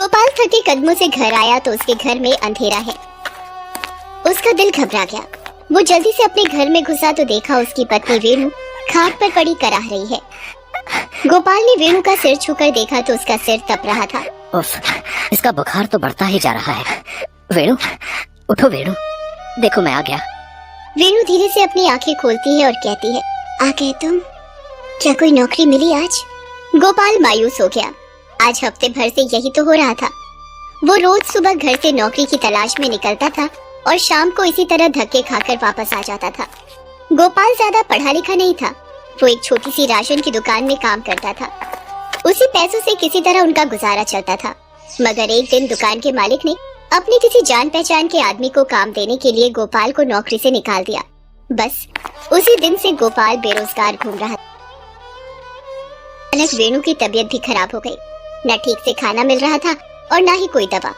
गोपाल थके कदमों से घर आया तो उसके घर में अंधेरा है। उसका दिल घबरा गया। वो जल्दी से अपने घर में घुसा तो देखा उसकी पत्नी वेणु खाट पर पड़ी कराह रही है। गोपाल ने वेणु का सिर छूकर देखा तो उसका सिर तप रहा था। उफ, इसका बुखार तो बढ़ता ही जा रहा है। वेणु, उठो वेणु, देखो मैं आ गया। वेणु धीरे से अपनी आंखें खोलती है और कहती है, आ गए तुम? क्या कोई नौकरी मिली आज? गोपाल मायूस हो गया। आज हफ्ते भर से यही तो हो रहा था। वो रोज सुबह घर से नौकरी की तलाश में निकलता था और शाम को इसी तरह धक्के खाकर वापस आ जाता था। गोपाल ज्यादा पढ़ा लिखा नहीं था। वो एक छोटी सी राशन की दुकान में काम करता था। उसी पैसों से किसी तरह उनका गुजारा चलता था। मगर एक दिन दुकान के मालिक ने अपने किसी जान पहचान के आदमी को काम देने के लिए गोपाल को नौकरी से निकाल दिया। बस उसी दिन से गोपाल बेरोजगार घूम रहा था। अचानक वेणु की तबीयत भी खराब हो गई। न ठीक से खाना मिल रहा था और न ही कोई दवा।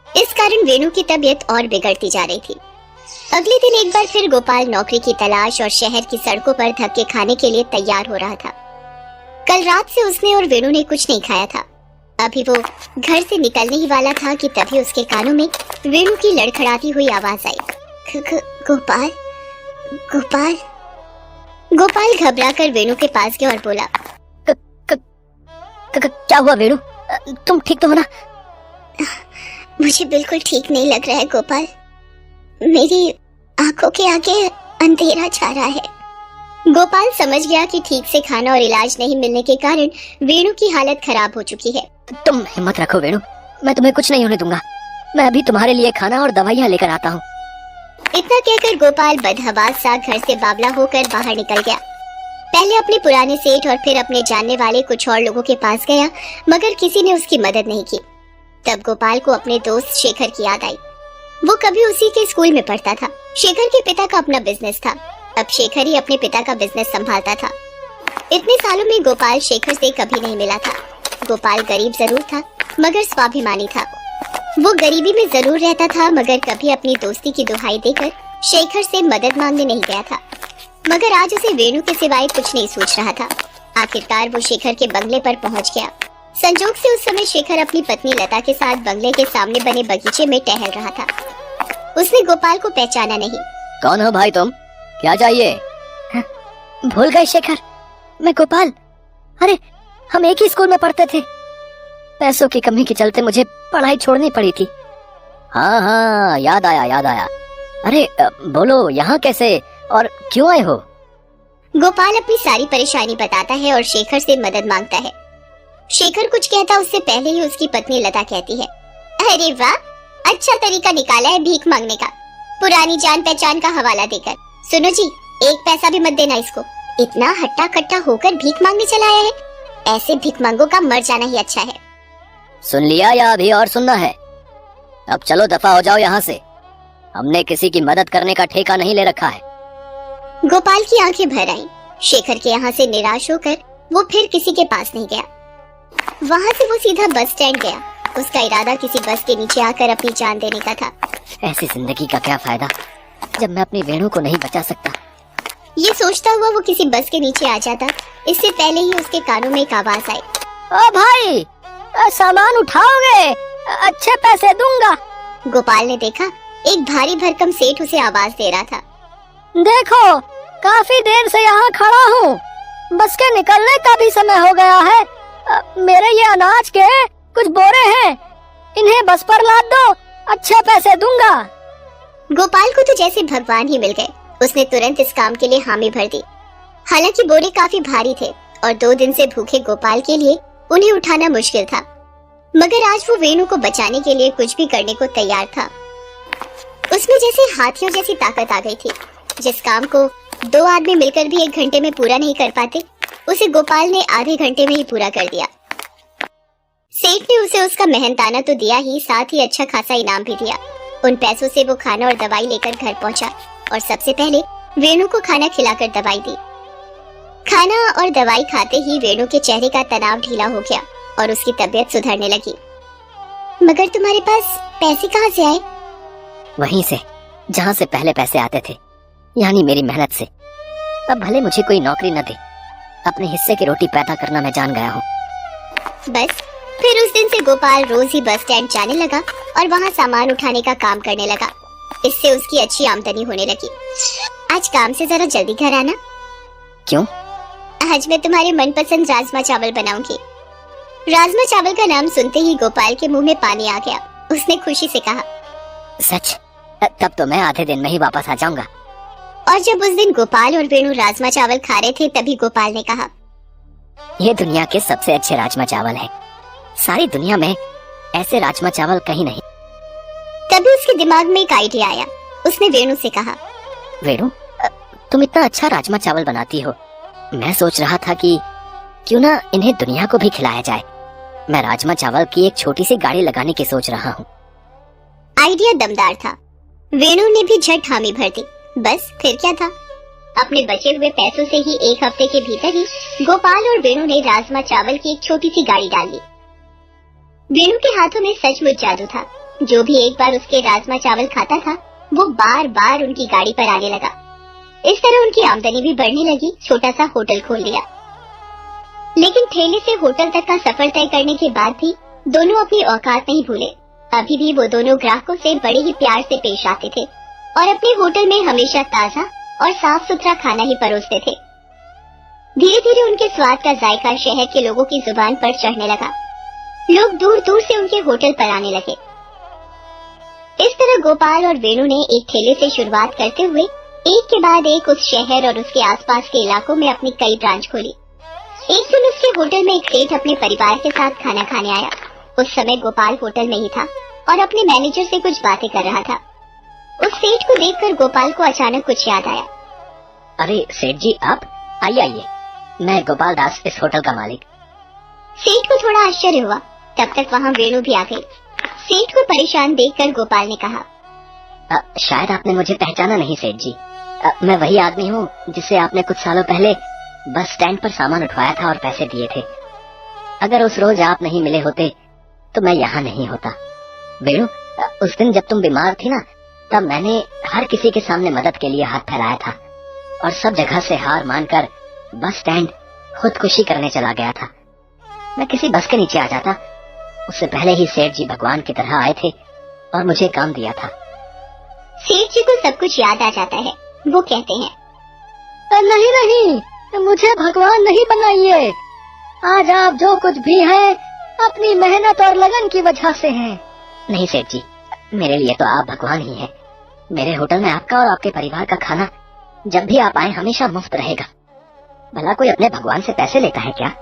इस कारण वेणु की तबीयत और बिगड़ती जा रही थी। अगले दिन एक बार फिर गोपाल नौकरी की तलाश और शहर की सड़कों पर धक्के खाने के लिए तैयार हो रहा था। कल रात से उसने और वेणु ने कुछ नहीं खाया था। अभी वो घर से निकलने ही वाला था कि तभी उसके कानों में वेणु की लड़खड़ाती हुई आवाज आई, गोपाल, गोपाल। गोपाल घबरा कर वेणु के पास गया और बोला, क्या हुआ वेणु? तुम ठीक तो हो ना? मुझे बिल्कुल ठीक नहीं लग रहा है गोपाल। मेरी आंखों के आगे अंधेरा छा रहा है। गोपाल समझ गया कि ठीक से खाना और इलाज नहीं मिलने के कारण वेणु की हालत खराब हो चुकी है। तुम हिम्मत रखो वेणु, मैं तुम्हें कुछ नहीं होने दूंगा। मैं अभी तुम्हारे लिए खाना और दवाइयाँ लेकर आता हूँ। इतना कहकर गोपाल बदहवास सा घर से बावला होकर बाहर निकल गया। पहले अपने पुराने सेठ और फिर अपने जानने वाले कुछ और लोगों के पास गया, मगर किसी ने उसकी मदद नहीं की। तब गोपाल को अपने दोस्त शेखर की याद आई। वो कभी उसी के स्कूल में पढ़ता था। शेखर के पिता का अपना बिजनेस था। अब शेखर ही अपने पिता का बिजनेस संभालता था। इतने सालों में गोपाल शेखर से कभी नहीं मिला था। गोपाल गरीब जरूर था मगर स्वाभिमानी था। वो गरीबी में जरूर रहता था मगर कभी अपनी दोस्ती की दुहाई देकर शेखर से मदद मांगने नहीं गया था। मगर आज उसे वेणु के सिवाय कुछ नहीं सोच रहा था। आखिरकार वो शेखर के बंगले पर पहुंच गया। संजोग से उस समय शेखर अपनी पत्नी लता के साथ बंगले के सामने बने बगीचे में टहल रहा था। उसने गोपाल को पहचाना नहीं। कौन हो भाई तुम? क्या चाहिए? भूल गए शेखर, मैं गोपाल। अरे हम एक ही स्कूल में पढ़ते थे। पैसों की कमी के चलते मुझे पढ़ाई छोड़नी पड़ी थी। हाँ हाँ, याद आया याद आया। अरे बोलो, यहाँ कैसे और क्यों आए हो? गोपाल अपनी सारी परेशानी बताता है और शेखर से मदद मांगता है। शेखर कुछ कहता उससे पहले ही उसकी पत्नी लता कहती है, अरे वाह, अच्छा तरीका निकाला है भीख मांगने का, पुरानी जान पहचान का हवाला देकर। सुनो जी, एक पैसा भी मत देना इसको। इतना हट्टा कट्टा होकर भीख मांगने चला आया है। ऐसे भिखमंगों का मर जाना ही अच्छा है। सुन लिया या अभी और सुनना है? अब चलो दफा हो जाओ यहाँ से। हमने किसी की मदद करने का ठेका नहीं ले रखा है। गोपाल की आंखें भर आईं। शेखर के यहाँ से निराश होकर वो फिर किसी के पास नहीं गया। वहाँ से वो सीधा बस स्टैंड गया। उसका इरादा किसी बस के नीचे आकर अपनी जान देने का था। ऐसी जिंदगी का क्या फायदा जब मैं अपनी वेणु को नहीं बचा सकता। ये सोचता हुआ वो किसी बस के नीचे आ जाता। इससे पहले ही उसके कानों में एक आवाज आई, ओ भाई, सामान उठाओगे? अच्छे पैसे दूंगा। गोपाल ने देखा एक भारी भरकम सेठ उसे आवाज दे रहा था। देखो, काफी देर से यहाँ खड़ा हूँ। बस के निकलने का भी समय हो गया है। मेरे ये अनाज के कुछ बोरे हैं, इन्हें बस पर लाद दो, अच्छे पैसे दूंगा। गोपाल को तो जैसे भगवान ही मिल गए। उसने तुरंत इस काम के लिए हामी भर दी। हालांकि बोरे काफी भारी थे और 2 दिन से भूखे गोपाल के लिए उन्हें उठाना मुश्किल था, मगर आज वो वेणु को बचाने के लिए कुछ भी करने को तैयार था। उसमें जैसे हाथियों जैसी ताकत आ गई थी। जिस काम को 2 आदमी मिलकर भी 1 घंटे में पूरा नहीं कर पाते, उसे गोपाल ने आधे घंटे में ही पूरा कर दिया। सेठ ने उसे उसका मेहनताना तो दिया ही, साथ ही अच्छा खासा इनाम भी दिया। उन पैसों से वो खाना और दवाई लेकर घर पहुंचा और सबसे पहले वेणु को खाना खिलाकर दवाई दी। खाना और दवाई खाते ही वेणु के चेहरे का तनाव ढीला हो गया और उसकी तबीयत सुधरने लगी। मगर तुम्हारे पास पैसे कहाँ से आए? वहीं से जहाँ से पहले पैसे आते थे, यानी मेरी मेहनत से। अब भले मुझे कोई नौकरी न दे, अपने हिस्से की रोटी पैदा करना मैं जान गया हूँ। बस फिर उस दिन से गोपाल रोज ही बस स्टैंड जाने लगा और वहाँ सामान उठाने का काम करने लगा। इससे उसकी अच्छी आमदनी होने लगी। आज काम से जरा जल्दी घर आना। क्यों? आज मैं तुम्हारे मनपसंद राजमा चावल बनाऊंगी। राजमा चावल का नाम सुनते ही गोपाल के मुंह में पानी आ गया। उसने खुशी से कहा, सच? तब तो मैं आधे दिन में ही वापस आ जाऊंगा। और जब उस दिन गोपाल और वेणु राजमा चावल खा रहे थे तभी गोपाल ने कहा, ये दुनिया के सबसे अच्छे राजमा चावल है। सारी दुनिया में ऐसे राजमा चावल कहीं नहीं। तभी उसके दिमाग में एक आइडिया आया। उसने वेणु से कहा, वेणु, तुम इतना अच्छा राजमा चावल बनाती हो, मैं सोच रहा था कि क्यों ना इन्हें दुनिया को भी खिलाया जाए। मैं राजमा चावल की एक छोटी सी गाड़ी लगाने की सोच रहा हूँ। आइडिया दमदार था। वेणु ने भी झट हामी भर दी। बस फिर क्या था, अपने बचे हुए पैसों से ही एक हफ्ते के भीतर ही गोपाल और वेणु ने राजमा चावल की एक छोटी सी गाड़ी डाल ली। वेणु के हाथों में सचमुच जादू था। जो भी एक बार उसके राजमा चावल खाता था वो बार बार उनकी गाड़ी पर आने लगा। इस तरह उनकी आमदनी भी बढ़ने लगी। छोटा सा होटल खोल लिया। लेकिन ठेले से होटल तक का सफर तय करने के बाद भी दोनों अपनी औकात नहीं भूले। अभी भी वो दोनों ग्राहकों से बड़े ही प्यार से पेश आते थे और अपने होटल में हमेशा ताजा और साफ सुथरा खाना ही परोसते थे। धीरे धीरे उनके स्वाद का जायका शहर के लोगों की जुबान पर चढ़ने लगा। लोग दूर दूर से उनके होटल पर आने लगे। इस तरह गोपाल और वेणु ने एक ठेले से शुरुआत करते हुए एक के बाद एक उस शहर और उसके आसपास के इलाकों में अपनी कई ब्रांच खोली। एक दिन उसके होटल में एक सेठ अपने परिवार के साथ खाना खाने आया। उस समय गोपाल होटल में ही था और अपने मैनेजर से कुछ बातें कर रहा था। उस सेठ को देखकर गोपाल को अचानक कुछ याद आया। अरे सेठ जी, आप आइए आइए, मैं गोपाल दास, इस होटल का मालिक। सेठ को थोड़ा आश्चर्य हुआ। तब तक वहाँ वेणु भी आ गई। सेठ को परेशान देखकर गोपाल ने कहा, शायद आपने मुझे पहचाना नहीं सेठ जी। मैं वही आदमी हूँ जिससे आपने कुछ सालों पहले बस स्टैंड पर सामान उठवाया था और पैसे दिए थे। अगर उस रोज आप नहीं मिले होते तो मैं यहाँ नहीं होता। वेणु, उस दिन जब तुम बीमार थी ना, तब मैंने हर किसी के सामने मदद के लिए हाथ फैलाया था और सब जगह से हार मानकर बस स्टैंड खुदकुशी करने चला गया था। मैं किसी बस के नीचे आ जाता, उससे पहले ही सेठ जी भगवान की तरह आए थे और मुझे काम दिया था। सेठ जी को सब कुछ याद आ जाता है। वो कहते हैं, नहीं नहीं, मुझे भगवान नहीं बनाइए। आज आप जो कुछ भी हैं अपनी मेहनत और लगन की वजह से हैं। नहीं सेठ जी, मेरे लिए तो आप भगवान ही हैं। मेरे होटल में आपका और आपके परिवार का खाना जब भी आप आए हमेशा मुफ्त रहेगा। भला कोई अपने भगवान से पैसे लेता है क्या?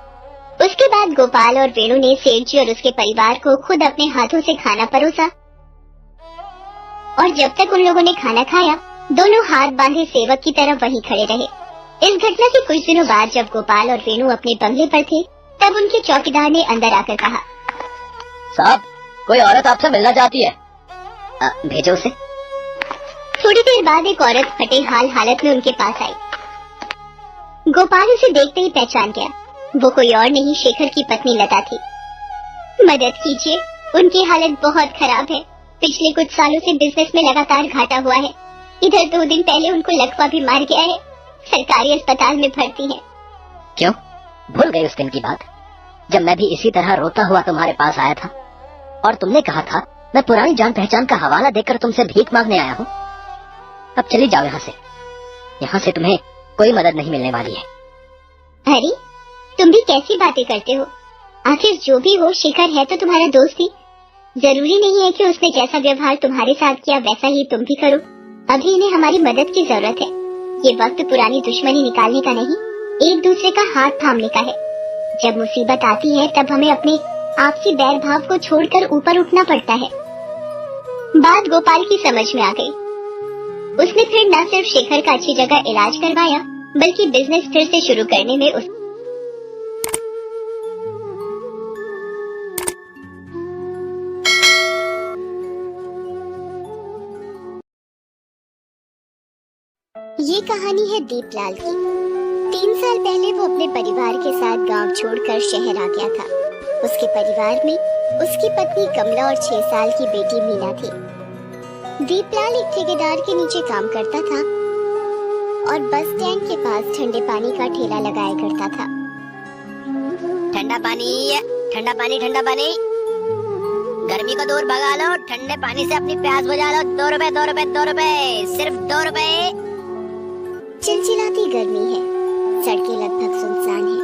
उसके बाद गोपाल और वेणु ने सेठ जी और उसके परिवार को खुद अपने हाथों से खाना परोसा और जब तक उन लोगों ने खाना खाया दोनों हाथ बांधे सेवक की तरह वहीं खड़े रहे। इस घटना के कुछ दिनों बाद जब गोपाल और वेणु अपने बंगले पर थे तब उनके चौकीदार ने अंदर आकर कहा, साहब, कोई औरत आपसे मिलना चाहती है, भेजो उसे। थोड़ी देर बाद एक औरत फटे हाल हालत में उनके पास आई। गोपाल उसे देखते ही पहचान गया। वो कोई और नहीं, शेखर की पत्नी लता थी। मदद कीजिए, उनकी हालत बहुत खराब है। पिछले कुछ सालों से बिजनेस में लगातार घाटा हुआ है। इधर 2 दिन पहले उनको लकवा भी मार गया है। सरकारी अस्पताल में भर्ती है। क्यों? भूल गई उस दिन की बात जब मैं भी इसी तरह रोता हुआ तुम्हारे पास आया था और तुमने कहा था मैं पुरानी जान पहचान का हवाला देकर तुमसे भीख मांगने आया हूँ। अब चली जाओ यहाँ से। यहाँ से तुम्हें कोई मदद नहीं मिलने वाली है। अरे, तुम भी कैसी बातें करते हो? आखिर जो भी हो, शेखर है तो तुम्हारा दोस्त ही। जरूरी नहीं है कि उसने जैसा व्यवहार तुम्हारे साथ किया वैसा ही तुम भी करो। अभी इन्हें हमारी मदद की जरूरत है। ये वक्त पुरानी दुश्मनी निकालने का नहीं, एक दूसरे का हाथ थामने का है। जब मुसीबत आती है तब हमें अपने आपसी बैर भाव को छोड़कर ऊपर उठना पड़ता है। बात गोपाल की समझ में आ गई। उसने फिर न सिर्फ शेखर का अच्छी जगह इलाज करवाया बल्कि बिजनेस फिर से शुरू करने में उस ये कहानी है दीपलाल की। 3 साल पहले वो अपने परिवार के साथ गांव छोड़कर शहर आ गया था। उसके परिवार में उसकी पत्नी कमला और 6 साल की बेटी मीना थी। दीपलाल एक ठेकेदार के नीचे काम करता था और बस स्टैंड के पास ठंडे पानी का ठेला लगाया करता था। ठंडा पानी ठंडा पानी गर्मी को दूर भगा लो, ठंडे पानी से अपनी प्यास बुझा लो। 2 रुपए 2 रुपए 2 रुपए, सिर्फ 2 रुपए। चिलचिलाती गर्मी है, सड़कें लगभग सुनसान हैं।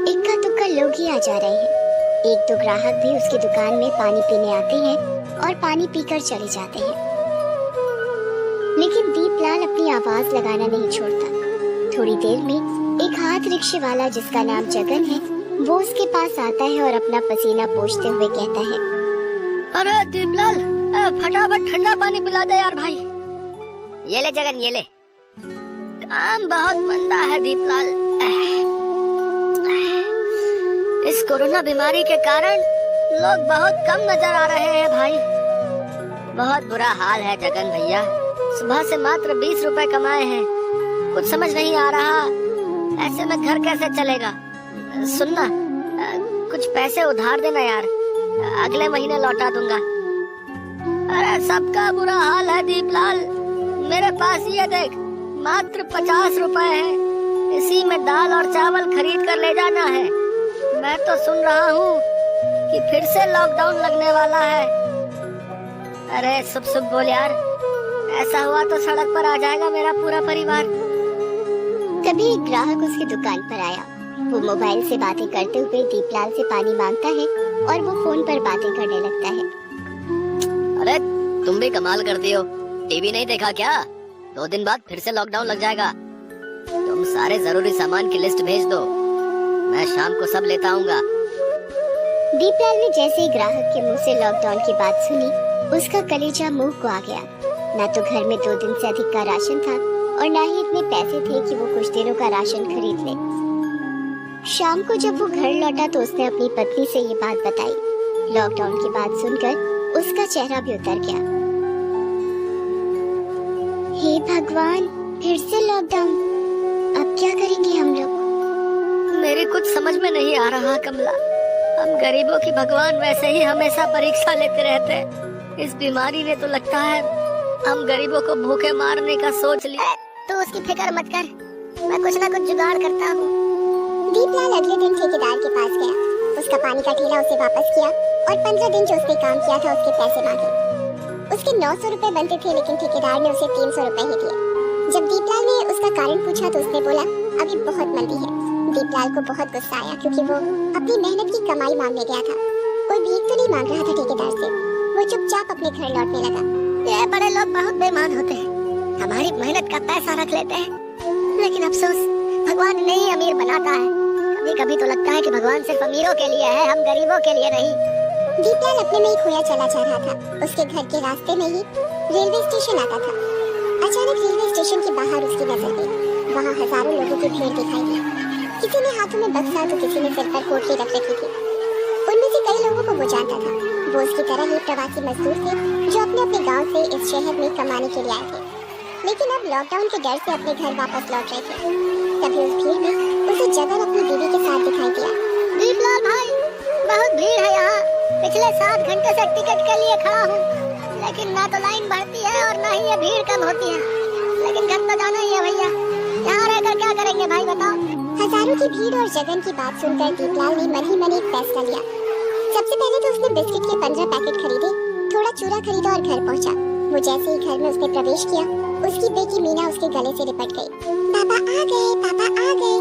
इक्का दुक्का लोग ही आ जा रहे हैं। एक दो ग्राहक भी उसकी दुकान में पानी पीने आते हैं और पानी पीकर चले जाते हैं। लेकिन दीपलाल अपनी आवाज लगाना नहीं छोड़ता। थोड़ी देर में एक हाथ रिक्शे वाला जिसका नाम जगन है, वो उसके पास आता है और अपना पसीना पोंछते हुए कहता है, अरे दीपलाल, फटाफट ठंडा पानी पिला दे यार भाई। ये ले जगन, ये ले। काम बहुत मंदा है दीपलाल। इस कोरोना बीमारी के कारण लोग बहुत कम नजर आ रहे हैं भाई। बहुत बुरा हाल है जगन भैया। सुबह से मात्र 20 रुपए कमाए हैं। कुछ समझ नहीं आ रहा, ऐसे में घर कैसे चलेगा। सुनना, कुछ पैसे उधार देना यार, अगले महीने लौटा दूंगा। अरे सबका बुरा हाल है दीपलाल। मेरे पास ये देख, मात्र 50 रुपए है। इसी में दाल और चावल खरीद कर ले जाना है। मैं तो सुन रहा हूँ कि फिर से लॉकडाउन लगने वाला है। अरे शुभ बोल यार, ऐसा हुआ तो सड़क पर आ जाएगा मेरा पूरा परिवार। तभी एक ग्राहक उसकी दुकान पर आया। वो मोबाइल से बातें करते हुए दीपलाल से पानी मांगता है और वो फोन पर बातें करने लगता है। अरे तुम भी कमाल कर दियो, टीवी नहीं देखा क्या? 2 दिन बाद फिर से लॉकडाउन लग जाएगा। तुम सारे जरूरी सामान की लिस्ट भेज दो, मैं शाम को सब लेता आऊंगा। दीपलाल ने जैसे ही ग्राहक के मुंह से लॉकडाउन की बात सुनी, उसका कलेजा मुंह को आ गया। ना तो घर में 2 दिन से अधिक का राशन था और ना ही इतने पैसे थे कि वो कुछ दिनों का राशन खरीद ले। शाम को जब वो घर लौटा तो उसने अपनी पत्नी से ये बात बताई। लॉकडाउन की बात सुनकर उसका चेहरा भी उतर गया। हे भगवान, फिर से लॉकडाउन, अब क्या करेंगे हम लोग? मेरी कुछ समझ में नहीं आ रहा कमला। हम गरीबों की भगवान वैसे ही हमेशा परीक्षा लेते रहते हैं। इस बीमारी ने तो लगता है हम गरीबों को भूखे मारने का सोच लिया। तो उसकी फिक्र मत कर, मैं कुछ ना कुछ जुगाड़ करता हूँ। दीपलाल अगले दिन ठेकेदार के पास गया। उसका पानी का ठेला उसे वापस किया और 15 दिन जो उसने काम किया था उसके पैसे मांगे। उसके 900 रुपए बनते थे, लेकिन ठेकेदार ने उसे 300 रुपए ही दिए। जब दीपलाल ने उसका कारण पूछा तो उसने बोला, अभी बहुत मंदी है। दीपलाल को बहुत गुस्सा आया क्योंकि वो अपनी मेहनत की कमाई मांगने गया था। कोई भीख तो नहीं मांग रहा था ठेकेदार से। वो चुपचाप अपने घर लौटने लगा। ये बड़े लोग बहुत बेईमान होते हैं, हमारी मेहनत का पैसा रख लेते हैं, लेकिन अफसोस भगवान नहीं अमीर बनाता है। कभी कभी तो लगता है कि भगवान सिर्फ अमीरों के लिए है, हम गरीबों के लिए नहीं। दीपलाल अपने में ही खोया चला जा रहा था। उसके घर के रास्ते में ही रेलवे स्टेशन आता था। अचानक रेलवे स्टेशन के बाहर उसकी नजर गई। वहाँ हजारों लोगों की भीड़ दिखाई दी। किसी ने हाथों में बक्सा तो किसी ने सिर पर पोटली रख रखी थी। उनमें से कई लोगों को वो जानता था। वो उसकी तरह ही प्रवासी मजदूर थे जो अपने अपने गाँव से इस शहर में कमाने के लिए आए थे, लेकिन अब लॉकडाउन के डर से अपने घर वापस लौट रहे थे। तभी उस भीड़ में उसे जगन अपनी बीवी के साथ दिखाई दिया। दीपलाल भाई, बहुत भीड़ है यहाँ। पिछले 7 घंटे से टिकट के लिए खड़ा हूँ, लेकिन ना तो लाइन बढ़ती है और ना ही ये भीड़ कम होती है। लेकिन घर तो जाना ही है भैया, यहाँ रहकर क्या करेंगे भाई बताओ? हजारों की भीड़ और जगन की बात सुनकर दीपलाल ने मन ही मन एक फैसला लिया। सबसे पहले तो उसने बिस्किट के 15 पैकेट खरीदे, थोड़ा चूरा खरीदा और घर पहुँचा। वो जैसे ही घर में उसने प्रवेश किया, उसकी बेटी मीना उसके गले से लिपट गई। पापा आ गए, पापा आ गए।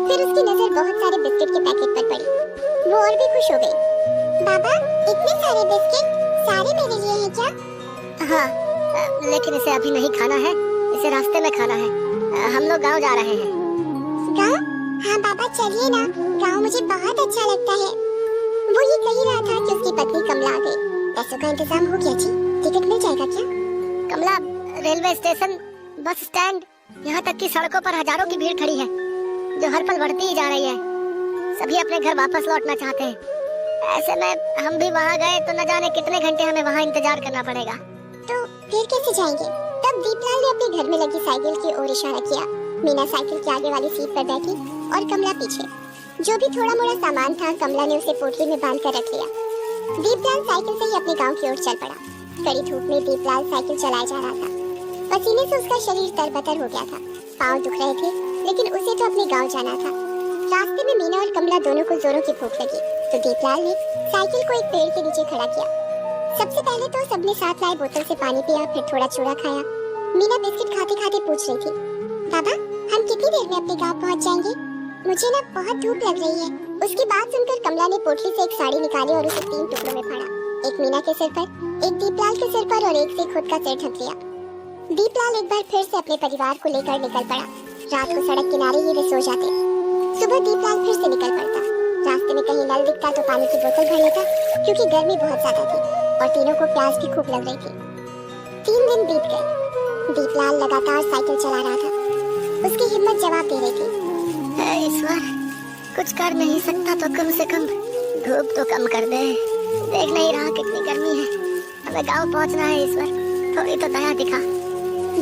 फिर उसकी नजर बहुत सारे बिस्किट के पैकेट पर पड़ी। वो और भी खुश हो गई। बाबा, इतने सारे बिस्किट, सारे मेरे लिए हैं क्या? हाँ, लेकिन इसे अभी नहीं खाना है, इसे रास्ते में खाना है। हम लोग गांव जा रहे हैं। गांव? हाँ बाबा चलिए ना, गांव मुझे बहुत अच्छा लगता है। वो ये कह ही रहा था कि उसकी पत्नी कमला आ गई। पैसों का इंतजाम हो गया जी, टिकट मिल जाएगा क्या? कमला, रेलवे स्टेशन, बस स्टैंड, यहाँ तक कि सड़कों पर हजारों की भीड़ खड़ी है जो हर पल बढ़ती ही जा रही है। सभी अपने घर वापस लौटना चाहते हैं। ऐसे में हम भी वहाँ गए तो न जाने कितने घंटे हमें वहाँ इंतजार करना पड़ेगा। तो फिर कैसे जाएंगे? तब दीपलाल ने अपने घर में लगी साइकिल की ओर इशारा किया। मीना साइकिल के आगे वाली सीट पर बैठी और कमला पीछे। जो भी थोड़ा मोड़ा सामान था कमला ने उसे पोटली में बांध कर रख लिया। दीपलाल साइकिल से ही अपने गांव की ओर चल पड़ा। कड़ी धूप में दीपलाल साइकिल चलाए जा रहा था। पसीने से उसका शरीर तरबतर हो गया था। पाँव दुख रहे थे, लेकिन उसे तो अपने गांव जाना था। रास्ते में मीना और कमला दोनों को जोरों की भूख लगी तो दीपलाल ने साइकिल को एक पेड़ के नीचे खड़ा किया। सबसे पहले तो सबने साथ लाए बोतल से पानी पिया, फिर थोड़ा चूड़ा खाया। मीना बिस्किट खाते खाते पूछ रही थी, बाबा हम कितनी देर में अपने गांव पहुंच जाएंगे? मुझे ना बहुत धूप लग रही है। उसकी बात सुनकर कमला ने पोटली से एक साड़ी निकाली और उसे 3 टुकड़ों में फाड़ा। एक मीना के सिर पर, एक दीपलाल के सिर पर और एक से खुद का सिर ढक लिया। दीपलाल एक बार फिर से अपने परिवार को लेकर निकल पड़ा। रात को सड़क किनारे ही वे सो जाते। सुबह दीपलाल फिर से निकल पड़ता। रास्ते में कहीं नल दिखता तो पानी की बोतल भर लेता, क्योंकि गर्मी बहुत ज्यादा थी और तीनों को प्यास भी खूब लग रही थी। 3 दिन बीत गए। दीपलाल लगातार साइकिल चला रहा था। उसकी हिम्मत जवाब दे रही थी, हे ईश्वर, कुछ कर नहीं सकता तो कम से कम धूप तो कम कर दे। देख नहीं रहा कितनी गर्मी है। हमें गांव पहुंचना है ईश्वर, थोड़ी तो दया दिखा।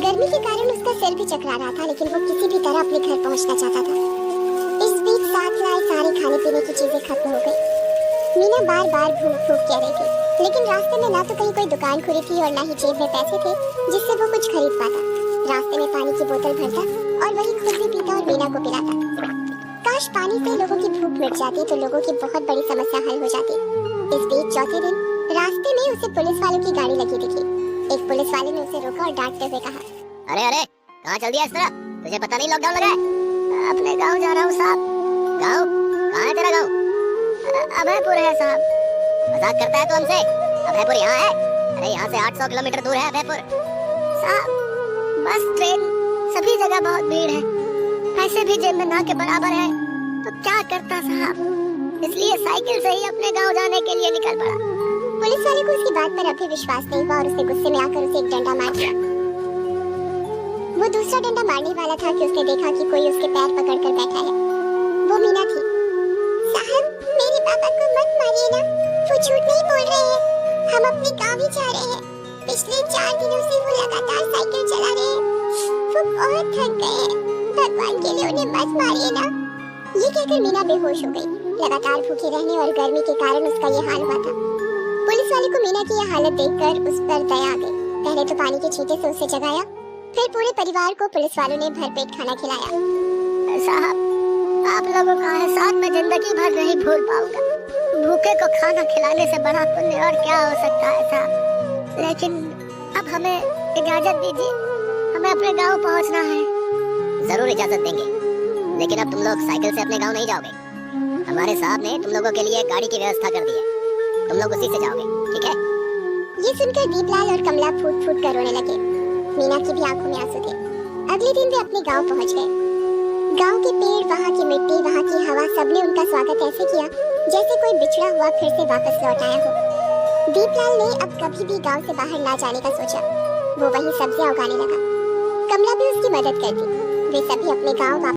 गर्मी के कारण उसका सिर भी चकरा रहा था, लेकिन वो किसी भी तरह अपने घर पहुंचना चाहता था। इस बीच साथ लाए सारे खाने पीने की चीजें खत्म हो गई। मीना बार बार भूख भूख कह रही थी, लेकिन रास्ते में ना तो कहीं कोई दुकान खुली थी और ना ही जेब में पैसे थे जिससे वो कुछ खरीद पाता। रास्ते में पानी की बोतल भरता और वही खुद भी पीता और मीना को पिलाता। काश पानी से लोगों की भूख मिट जाती तो लोगों की बहुत बड़ी समस्या हल हो जाती। इस बीच चौथे दिन रास्ते में उसे पुलिस वालों की गाड़ी लगी दिखी। एक पुलिस वाले ने उसे रोका और डांटते हुए कहा, अरे अरे, कहाँ चल दिया इस तरह? तुझे पता नहीं लॉकडाउन लगा है? अपने गांव जा रहा हूँ साहब। गांव? कहाँ है तेरा गांव? अभयपुर है साहब। मजाक करता है तू हमसे? अभयपुर यहाँ है? अरे यहाँ से 800 किलोमीटर दूर है अभयपुर। साहब बस ट्रेन सभी जगह बहुत भीड़ है, पैसे भी जेब में ना के बराबर है, तो क्या करता साहब? इसलिए साइकिल से ही अपने गांव जाने के लिए निकल पड़ा। पुलिस वाले को उसकी बात पर अभी विश्वास नहीं हुआ और उसने गुस्से में आकर उसे एक डंडा मार दिया। वो दूसरा डंडा मारने वाला था कि उसने देखा कि कोई उसके पैर पकड़कर बैठा है। वो मीना थी। साहब मेरे पापा को मत मारिए ना, वो झूठ नहीं बोल रहे हैं। हम अपने गांव ही जा रहे हैं। पिछले 4 दिनों से वो लगातार साइकिल चला रहे हैं। वो बहुत थक गए हैं। भगवान के लिए उन्हें मत मारिए ना। ये कहकर मीना बेहोश हो गई। लगातार भूखे रहने और गर्मी के कारण उसका ये हाल हुआ था। पुलिस वाले को मीना की यह हालत देखकर उस पर दया आ गई। पहले तो पानी के छींटे से उसे जगाया, फिर पूरे परिवार को पुलिस वालों ने भरपेट खाना खिलाया। साहब आप लोगों का एहसान मैं जिंदगी भर नहीं भूल पाऊंगा। भूखे को खाना खिलाने से बड़ा पुण्य और क्या हो सकता है साहब। लेकिन अब हमें इजाजत दीजिए, हमें अपने गांव पहुंचना है। जरूर इजाजत देंगे, लेकिन अब तुम लोग साइकिल से अपने गांव नहीं जाओगे। हमारे साहब ने तुम लोगों के लिए गाड़ी की व्यवस्था कर दी है, तुम लोग उसी से जाओगे, ठीक है? ये सुनकर दीपलाल और कमला फूट फूट कर रोने लगे। मीना की भी आंखों में आंसू थे। अगले दिन वे अपने गांव पहुंच गए। गांव के पेड़, वहाँ की मिट्टी, वहाँ की हवा, सबने उनका स्वागत ऐसे किया जैसे कोई बिछड़ा हुआ फिर से वापस लौट आया हो। दीपलाल ने अब कभी भी गांव से बाहर ना जाने का सोचा। वो वहीं सब्जियां उगाने लगा। कमला भी उसकी मदद करती। वे सभी अपने गांव